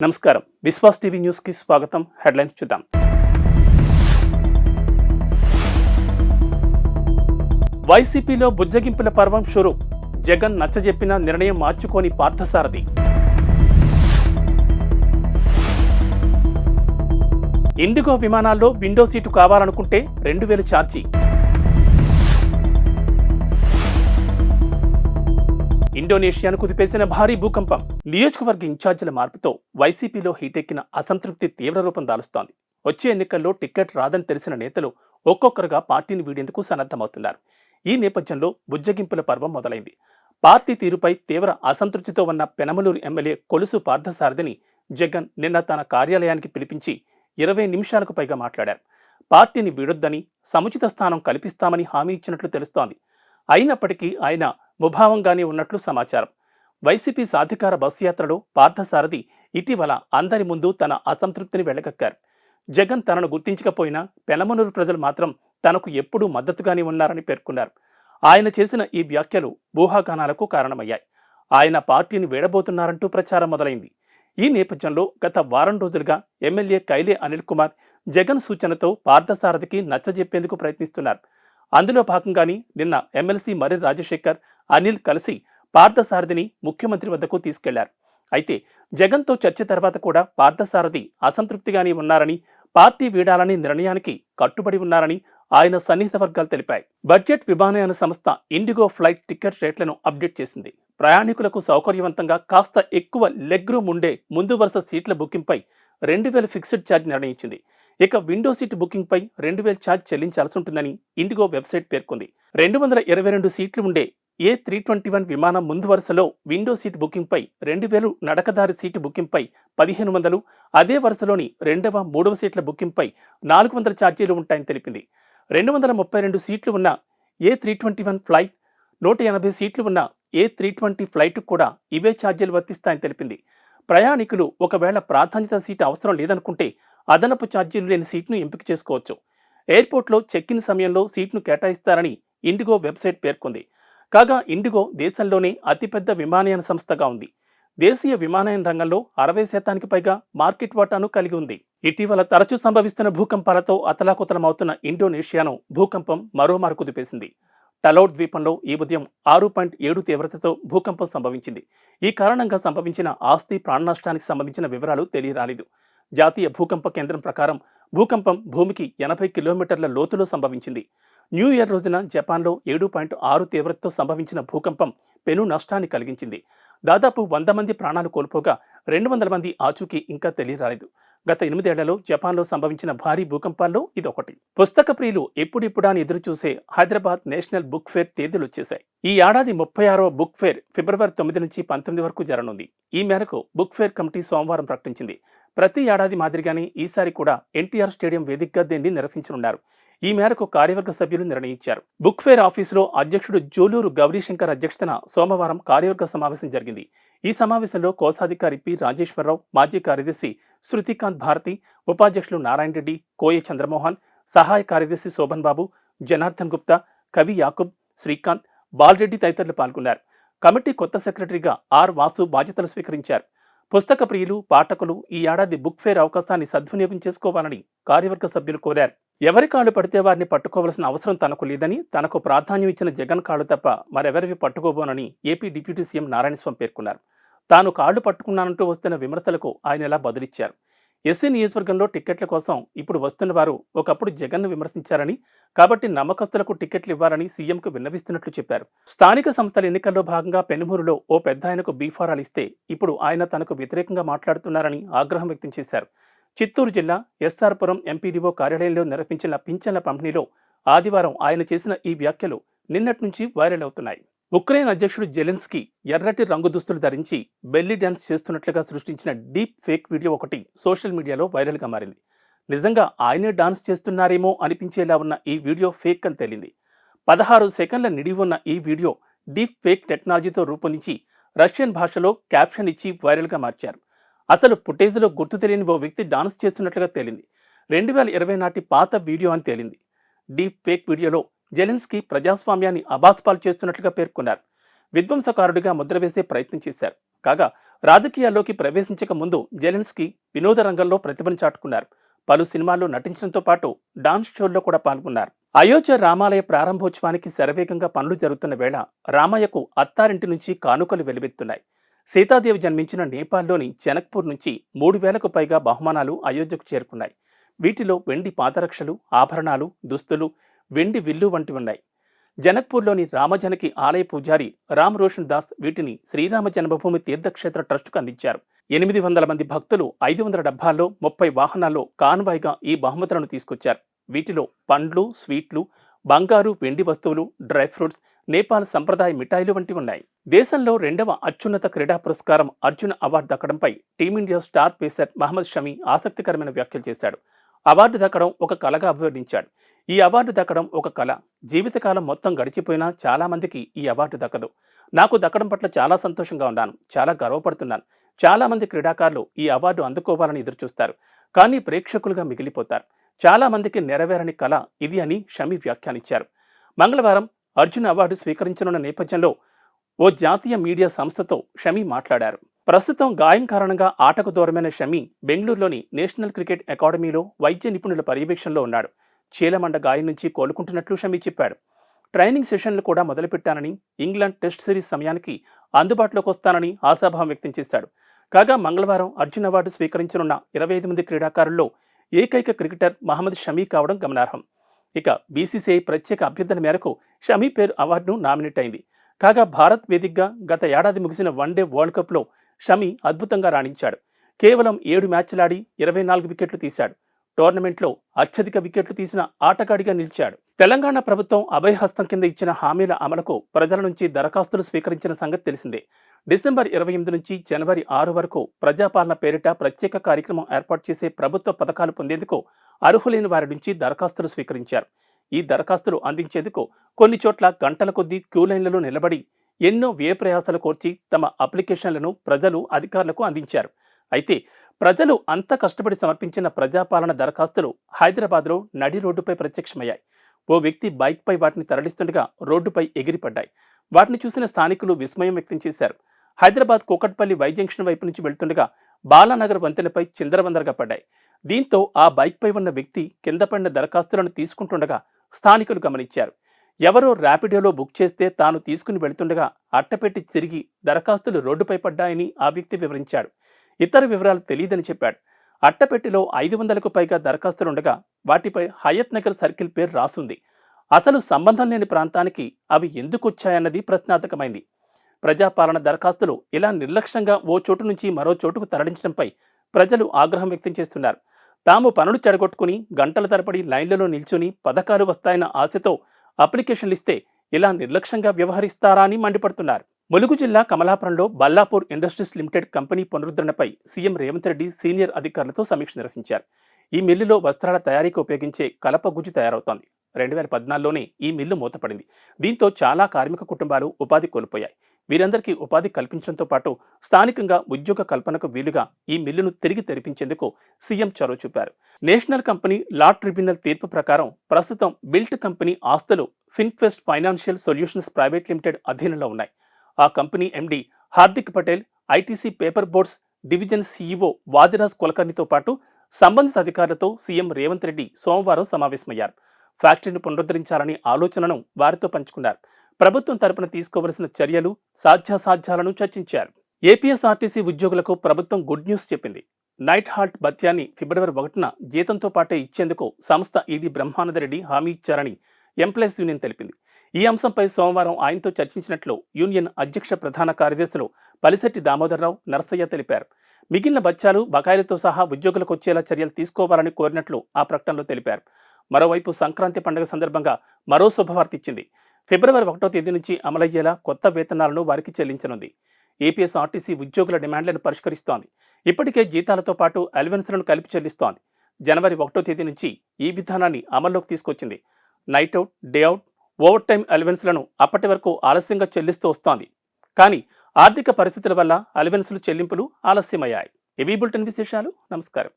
నమస్కారం. Vishwas TV news కి స్వాగతం. హెడ్లైన్స్ చూద్దాం. వైసీపీలో బుజ్జగింపుల పర్వం షురు. జగన్ నచ్చజెప్పిన నిర్ణయం మార్చుకోని పార్థసారథి. ఇండిగో విమానాల్లో విండో సీటు కావాలనుకుంటే 2000 ఛార్జీ. ఇండోనేషియాను కుదిపేసిన భారీ భూకంపం. నియోజకవర్గ ఇన్ఛార్జీల మార్పుతో వైసీపీలో హీటెక్కిన అసంతృప్తి తీవ్ర రూపం దాలుస్తోంది. వచ్చే ఎన్నికల్లో టికెట్ రాదని తెలిసిన నేతలు ఒక్కొక్కరుగా పార్టీని వీడేందుకు సన్నద్ధమవుతున్నారు. ఈ నేపథ్యంలో బుజ్జగింపుల పర్వం మొదలైంది. పార్టీ తీరుపై తీవ్ర అసంతృప్తితో ఉన్న పెనమలూరు ఎమ్మెల్యే కొలుసు పార్థసారథిని జగన్ నిన్న తన కార్యాలయానికి పిలిపించి 20 నిమిషాలకు పైగా మాట్లాడారు. పార్టీని వీడొద్దని, సముచిత స్థానం కల్పిస్తామని హామీ ఇచ్చినట్లు తెలుస్తోంది. అయినప్పటికీ ఆయన ముభావంగానే ఉన్నట్లు సమాచారం. వైసీపీ సాధికార బస్సు యాత్రలో పార్థసారథి ఇటీవల అందరి ముందు తన అసంతృప్తిని వెళ్లగక్కారు. జగన్ తనను గుర్తించకపోయినా పెనమనూరు ప్రజలు మాత్రం తనకు ఎప్పుడూ మద్దతుగానే ఉన్నారని పేర్కొన్నారు. ఆయన చేసిన ఈ వ్యాఖ్యలు ఊహాగానాలకు కారణమయ్యాయి. ఆయన పార్టీని వీడబోతున్నారంటూ ప్రచారం మొదలైంది. ఈ నేపథ్యంలో గత వారం రోజులుగా ఎమ్మెల్యే కైలే అనిల్ కుమార్ జగన్ సూచనతో పార్థసారథికి నచ్చజెప్పేందుకు ప్రయత్నిస్తున్నారు. అందులో భాగంగానే నిన్న ఎమ్మెల్సీ మర్రి రాజశేఖర్, అనిల్ కలిసి పార్థసారథిని ముఖ్యమంత్రి వద్దకు తీసుకెళ్లారు. అయితే జగన్తో చర్చ తర్వాత కూడా పార్థసారథి అసంతృప్తిగానే ఉన్నారని, పార్టీ వీడాలని నిర్ణయానికి కట్టుబడి ఉన్నారని ఆయన సన్నిహిత వర్గాలు తెలిపాయి. బడ్జెట్ విమానయాన సంస్థ ఇండిగో ఫ్లైట్ టికెట్ రేట్లను అప్డేట్ చేసింది. ప్రయాణికులకు సౌకర్యవంతంగా కాస్త ఎక్కువ లెగ్ రూమ్ ఉండే ముందు వరుస సీట్ల బుకింగ్పై 2000 ఫిక్స్డ్ ఛార్జ్ నిర్ణయించింది. ఇక విండో సీట్ బుకింగ్ పై 2000 ఛార్జ్ చెల్లించాల్సి ఉంటుందని ఇండిగో వెబ్సైట్ పేర్కొంది. 222 సీట్లు ఉండే A321 విమానం ముందు వరుసలో విండో సీట్ బుకింగ్ పై 2000, నడకదారి సీటు బుకింగ్ పై 1500, అదే వరుసలోని 2వ, 3వ సీట్ల బుకింగ్ పై 400 ఛార్జీలు ఉంటాయని తెలిపింది. 232 సీట్లు ఉన్న A321 ఫ్లైట్, 180 సీట్లు ఉన్న A320 ఫ్లైట్ కూడా ఇవే ఛార్జీలు వర్తిస్తాయని తెలిపింది. ప్రయాణికులు ఒకవేళ ప్రాధాన్యత సీటు అవసరం లేదనుకుంటే అదనపు ఛార్జీలు లేని సీట్ను ఎంపిక చేసుకోవచ్చు. ఎయిర్పోర్ట్లో చెక్ ఇన్ సమయంలో సీట్ను కేటాయిస్తారని ఇండిగో వెబ్సైట్ పేర్కొంది. కాగా ఇండిగో దేశంలోనే అతిపెద్ద విమానయాన సంస్థగా ఉంది. దేశీయ విమానయాన రంగంలో 60% పైగా మార్కెట్ వాటాను కలిగి ఉంది. ఇటీవల తరచూ సంభవిస్తున్న భూకంపాలతో అతలాకుతలమవుతున్న ఇండోనేషియాను భూకంపం మరోమారు కుదిపేసింది. టలౌట్ ద్వీపంలో ఈ ఉదయం 6.7 తీవ్రతతో భూకంపం సంభవించింది. ఈ కారణంగా సంభవించిన ఆస్తి ప్రాణ నష్టానికి సంబంధించిన వివరాలు తెలియరాలేదు. జాతీయ భూకంప కేంద్రం ప్రకారం భూకంపం భూమికి 80 కిలోమీటర్ల లోతులో సంభవించింది. న్యూ ఇయర్ రోజున జపాన్లో 7.6 తీవ్రతతో సంభవించిన భూకంపం పెను నష్టాన్ని కలిగించింది. దాదాపు 100 మంది ప్రాణాలు కోల్పోగా 200 మంది ఆచూకీ ఇంకా తెలియరాలేదు. గత 8 ఏళ్లలో జపాన్లో సంభవించిన భారీ భూకంపాల్లో ఇదొకటి. పుస్తక ప్రియులు ఎప్పుడిప్పుడా అని ఎదురుచూసే హైదరాబాద్ నేషనల్ బుక్ ఫేర్ తేదీలు వచ్చేశాయి. ఈ ఏడాది 36వ బుక్ ఫేర్ ఫిబ్రవరి 9 నుంచి 19 వరకు జరగనుంది. ఈ మేరకు బుక్ ఫేర్ కమిటీ సోమవారం ప్రకటించింది. ప్రతి ఏడాది మాదిరిగానే ఈసారి కూడా ఎన్టీఆర్ స్టేడియం వేదికగా దీన్ని నిర్వహించనున్నారు. ఈ మేరకు కార్యవర్గ సభ్యులు నిర్ణయించారు. బుక్ ఫేర్ ఆఫీసులో అధ్యక్షుడు జూలూరు గౌరీశంకర్ అధ్యక్షతన సోమవారం కార్యవర్గ సమావేశం జరిగింది. ఈ సమావేశంలో కోశాధికారి పి రాజేశ్వరరావు, మాజీ కార్యదర్శి శృతికాంత్ భారతి, ఉపాధ్యక్షులు నారాయణ రెడ్డి, కోయ చంద్రమోహన్, సహాయ కార్యదర్శి శోభన్ బాబు, జనార్దన్ గుప్తా, కవి యాకూబ్, శ్రీకాంత్, బాలరెడ్డి తదితరులు పాల్గొన్నారు. కమిటీ కొత్త సెక్రటరీగా ఆర్ వాసు బాధ్యతలు స్వీకరించారు. పుస్తక ప్రియులు, పాఠకులు ఈ ఏడాది బుక్ ఫేర్ అవకాశాన్ని సద్వినియోగం చేసుకోవాలని కార్యవర్గ సభ్యులు కోరారు. ఎవరి కాళ్ళు పడితే వారిని పట్టుకోవాల్సిన అవసరం తనకు లేదని, తనకు ప్రాధాన్యం ఇచ్చిన జగన్ కాళ్ళు తప్ప మరెవరివి పట్టుకోబోనని ఏపీ డిప్యూటీ సీఎం నారాయణస్వామి పేర్కొన్నారు. తాను కాళ్ళు పట్టుకున్నానంటూ వస్తున్న విమర్శలకు ఆయన ఇలా బదులిచ్చారు. ఎస్సీ నియోజకవర్గంలో టిక్కెట్ల కోసం ఇప్పుడు వస్తున్న వారు ఒకప్పుడు జగన్ను విమర్శించారని, కాబట్టి నమ్మకస్తులకు టిక్కెట్లు ఇవ్వాలని సీఎంకు విన్నవిస్తున్నట్లు చెప్పారు. స్థానిక సంస్థల ఎన్నికల్లో భాగంగా పెనుమూరులో ఓ పెద్ద ఆయనకు బీఫారాలు ఇస్తే ఇప్పుడు ఆయన తనకు వ్యతిరేకంగా మాట్లాడుతున్నారని ఆగ్రహం వ్యక్తం చేశారు. చిత్తూరు జిల్లా ఎస్ఆర్పురం ఎంపీడీఓ కార్యాలయంలో నిర్వహించిన పింఛన్ల పంపిణీలో ఆదివారం ఆయన చేసిన ఈ వ్యాఖ్యలు నిన్నటి నుంచి వైరల్ అవుతున్నాయి. ఉక్రెయిన్ అధ్యక్షుడు జెలెన్స్కీ ఎర్రటి రంగు దుస్తులు ధరించి బెల్లీ డ్యాన్స్ చేస్తున్నట్లుగా సృష్టించిన డీప్ ఫేక్ వీడియో ఒకటి సోషల్ మీడియాలో వైరల్గా మారింది. నిజంగా ఆయనే డాన్స్ చేస్తున్నారేమో అనిపించేలా ఉన్న ఈ వీడియో ఫేక్ అని తేలింది. 16 సెకండ్ల నిడివి ఉన్న ఈ వీడియో డీప్ ఫేక్ టెక్నాలజీతో రూపొందించి రష్యన్ భాషలో క్యాప్షన్ ఇచ్చి వైరల్గా మార్చారు. అసలు ఫుటేజ్లో గుర్తు తెలియని ఓ వ్యక్తి డాన్స్ చేస్తున్నట్లుగా తేలింది. 2020 నాటి పాత వీడియో అని తేలింది. డీప్ ఫేక్ వీడియోలో జెలెన్స్కీ ప్రజాస్వామ్యాన్ని అబాస్పాలు చేస్తున్నట్లుగా పేర్కొన్నారు. విధ్వంసకారుడిగా ముద్ర వేసే ప్రయత్నం చేశారు. కాగా రాజకీయాల్లోకి ప్రవేశించక ముందు జెలెన్స్కీ వినోద రంగంలో ప్రతిభను చాటుకున్నారు. పలు సినిమాల్లో నటించడంతో పాటు డాన్స్ షోల్లో కూడా పాల్గొన్నారు. అయోధ్య రామాలయ ప్రారంభోత్సవానికి శరవేగంగా పనులు జరుగుతున్న వేళ రామయ్యకు అత్తారింటి నుంచి కానుకలు వెలువెత్తున్నాయి. సీతాదేవి జన్మించిన నేపాల్లోని జనక్పూర్ నుంచి 3,000కు పైగా బహుమానాలు అయోధ్యకు చేరుకున్నాయి. వీటిలో వెండి పాదరక్షలు, ఆభరణాలు, దుస్తులు, వెండి విల్లు వంటివి ఉన్నాయి. జనక్పూర్లోని రామజనకి ఆలయ పూజారి రామ్ రోషన్ దాస్ వీటిని శ్రీరామ జన్మభూమి తీర్థక్షేత్ర ట్రస్టుకు అందించారు. 800 మంది భక్తులు 500 డబ్బాల్లో 30 వాహనాల్లో కాన్వాయ్గా ఈ బహుమతులను తీసుకొచ్చారు. వీటిలో పండ్లు, స్వీట్లు, బంగారు, వెండి వస్తువులు, డ్రై ఫ్రూట్స్, నేపాల్ సంప్రదాయ మిఠాయిలు వంటివి ఉన్నాయి. దేశంలో 2వ అత్యున్నత క్రీడా పురస్కారం అర్జున అవార్డు దక్కడంపై Team India star pacer Mohammed Shami ఆసక్తికరమైన వ్యాఖ్యలు చేశాడు. అవార్డు దక్కడం ఒక కలగా అభివర్ణించాడు. ఈ అవార్డు దక్కడం ఒక కళ. జీవితకాలం మొత్తం గడిచిపోయినా చాలా మందికి ఈ అవార్డు దక్కదు. నాకు దక్కడం పట్ల చాలా సంతోషంగా ఉన్నాను, చాలా గర్వపడుతున్నాను. చాలా మంది క్రీడాకారులు ఈ అవార్డు అందుకోవాలని ఎదురుచూస్తారు, కానీ ప్రేక్షకులుగా మిగిలిపోతారు. చాలా మందికి నెరవేరని కళ ఇది అని షమి వ్యాఖ్యానించారు. మంగళవారం అర్జున్ అవార్డు స్వీకరించనున్న నేపథ్యంలో ఓ జాతీయ మీడియా సంస్థతో షమి మాట్లాడారు. ప్రస్తుతం గాయం కారణంగా ఆటకు దూరమైన షమి బెంగళూరులోని నేషనల్ క్రికెట్ అకాడమీలో వైద్య నిపుణుల పర్యవేక్షణలో ఉన్నాడు. చీలమండ గాయం నుంచి కోలుకుంటున్నట్లు షమి చెప్పాడు. ట్రైనింగ్ సెషన్లు కూడా మొదలుపెట్టానని, ఇంగ్లాండ్ టెస్ట్ సిరీస్ సమయానికి అందుబాటులోకి వస్తానని ఆశాభావం వ్యక్తం చేశాడు. కాగా మంగళవారం అర్జున్ అవార్డు స్వీకరించనున్న 25 మంది క్రీడాకారుల్లో ఏకైక క్రికెటర్ మహమ్మద్ షమి కావడం గమనార్హం. ఇక బీసీసీఐ ప్రత్యేక అభ్యర్థన మేరకు షమి పేరు అవార్డును నామినేట్ అయింది. కాగా భారత్ వేదికగా గత ఏడాది ముగిసిన వన్డే వరల్డ్ కప్లో షమి అద్భుతంగా రాణించాడు. కేవలం 7 మ్యాచ్లాడి 24 వికెట్లు తీశాడు. టోర్నమెంట్లో అత్యధిక వికెట్లు తీసిన ఆటగాడిగా నిలిచాడు. తెలంగాణ ప్రభుత్వం అభయహస్తం కింద ఇచ్చిన హామీల అమలుకు ప్రజల నుంచి దరఖాస్తులు స్వీకరించిన సంగతి తెలిసిందే. డిసెంబర్ 28 నుంచి జనవరి 6 వరకు ప్రజాపాలన పేరిట ప్రత్యేక కార్యక్రమం ఏర్పాటు చేసే ప్రభుత్వ పథకాలు పొందేందుకు అర్హులైన వారి నుంచి దరఖాస్తులు స్వీకరించారు. ఈ దరఖాస్తులు అందించేందుకు కొన్ని చోట్ల గంటల కొద్దీ క్యూలైన్లలో నిలబడి ఎన్నో వ్యయప్రయాసాలు కోర్చి తమ అప్లికేషన్లను ప్రజలు అధికారులకు అందించారు. అయితే ప్రజలు అంత కష్టపడి సమర్పించిన ప్రజాపాలన దరఖాస్తులు హైదరాబాద్లో నడి రోడ్డుపై ప్రత్యక్షమయ్యాయి. ఓ వ్యక్తి బైక్పై వాటిని తరలిస్తుండగా రోడ్డుపై ఎగిరిపడ్డాయి. వాటిని చూసిన స్థానికులు విస్మయం వ్యక్తం చేశారు. హైదరాబాద్ కూకట్పల్లి వై జంక్షన్ వైపు నుంచి వెళ్తుండగా బాలానగర్ వంతెనపై చిందరవందరగా పడ్డాయి. దీంతో ఆ బైక్పై ఉన్న వ్యక్తి కింద పడిన దరఖాస్తులను తీసుకుంటుండగా స్థానికులు గమనించారు. ఎవరో ర్యాపిడోలో బుక్ చేస్తే తాను తీసుకుని వెళుతుండగా అట్టపెట్టి తిరిగి దరఖాస్తులు రోడ్డుపై పడ్డాయని ఆ వ్యక్తి వివరించాడు. ఇతర వివరాలు తెలియదని చెప్పాడు. అట్టపెట్టిలో 500కు పైగా దరఖాస్తులుండగా వాటిపై హయత్ నగర్ సర్కిల్ పేరు రాసుంది. అసలు సంబంధం లేని ప్రాంతానికి అవి ఎందుకొచ్చాయన్నది ప్రశ్నార్థకమైంది. ప్రజాపాలన దరఖాస్తులు ఇలా నిర్లక్ష్యంగా ఓ చోటు నుంచి మరో చోటుకు తరలించడంపై ప్రజలు ఆగ్రహం వ్యక్తం చేస్తున్నారు. తాము పనులు చెడగొట్టుకుని గంటల తరబడి లైన్లలో నిల్చుని పథకాలు వస్తాయన్న ఆశతో అప్లికేషన్లు ఇస్తే ఇలా నిర్లక్ష్యంగా వ్యవహరిస్తారా అని మండిపడుతున్నారు. ములుగు జిల్లా కమలాపురంలో బల్లాపూర్ ఇండస్ట్రీస్ లిమిటెడ్ కంపెనీ పునరుద్ధరణపై సీఎం రేవంత్ రెడ్డి సీనియర్ అధికారులతో సమీక్ష నిర్వహించారు. ఈ మిల్లులో వస్త్రాల తయారీకి ఉపయోగించే కలప గుజ్జు తయారవుతోంది. 2014లోనే ఈ మిల్లు మూతపడింది. దీంతో చాలా కార్మిక కుటుంబాలు ఉపాధి కోల్పోయాయి. వీరందరికీ ఉపాధి కల్పించడంతో పాటు స్థానికంగా ఉద్యోగ కల్పనకు వీలుగా ఈ మిల్లును తిరిగి తెరిపించేందుకు సీఎం చొరవ చూపారు. నేషనల్ కంపెనీ లా ట్రిబ్యునల్ తీర్పు ప్రకారం ప్రస్తుతం బిల్ట్ కంపెనీ ఆస్తులు Finquest financial solutions private limited అధీనంలో ఉన్నాయి. ఆ company MD Hardik Patel, ITC paper boards division CEO Vadiraj కులకర్ణితో పాటు సంబంధిత అధికారులతో సీఎం రేవంత్ రెడ్డి సోమవారం సమావేశమయ్యారు. ఫ్యాక్టరీని పునరుద్ధరించాలనే ఆలోచనను వారితో పంచుకున్నారు. ప్రభుత్వం తరపున తీసుకోవలసిన చర్యలు, సాధ్యాసాధ్యాలను చర్చించారు. ఏపీఎస్ఆర్టీసీ ఉద్యోగులకు ప్రభుత్వం గుడ్ న్యూస్ చెప్పింది. నైట్ హాల్ట్ భత్యాన్ని ఫిబ్రవరి 1న జీతంతో పాటే ఇచ్చేందుకు సంస్థ ఈడీ బ్రహ్మానందరెడ్డి హామీ ఇచ్చారని ఎంప్లాయీస్ యూనియన్ తెలిపింది. ఈ అంశంపై సోమవారం ఆయనతో చర్చించినట్లు యూనియన్ అధ్యక్ష ప్రధాన కార్యదర్శులు పలిశెట్టి దామోదర్రావు, నరసయ్య తెలిపారు. మిగిలిన బత్యాలు, బకాయిలతో సహా ఉద్యోగులకు వచ్చేలా చర్యలు తీసుకోవాలని కోరినట్లు ఆ ప్రకటనలో తెలిపారు. మరోవైపు సంక్రాంతి పండుగ సందర్భంగా మరో శుభవార్త ఇచ్చింది. ఫిబ్రవరి 1వ తేదీ నుంచి అమలయ్యేలా కొత్త వేతనాలను వారికి చెల్లించనుంది. ఏపీఎస్ఆర్టీసీ ఉద్యోగుల డిమాండ్లను పరిష్కరిస్తోంది. ఇప్పటికే జీతాలతో పాటు అలవెన్స్లను కలిపి చెల్లిస్తోంది. జనవరి 1వ తేదీ నుంచి ఈ విధానాన్ని అమల్లోకి తీసుకొచ్చింది. Night out, day out, overtime అలవెన్స్లను అప్పటి వరకు ఆలస్యంగా చెల్లిస్తూ వస్తోంది. కానీ ఆర్థిక పరిస్థితుల వల్ల అలవెన్స్లు చెల్లింపులు ఆలస్యమయ్యాయి. ఇవి బులెటిన్ విశేషాలు. నమస్కారం.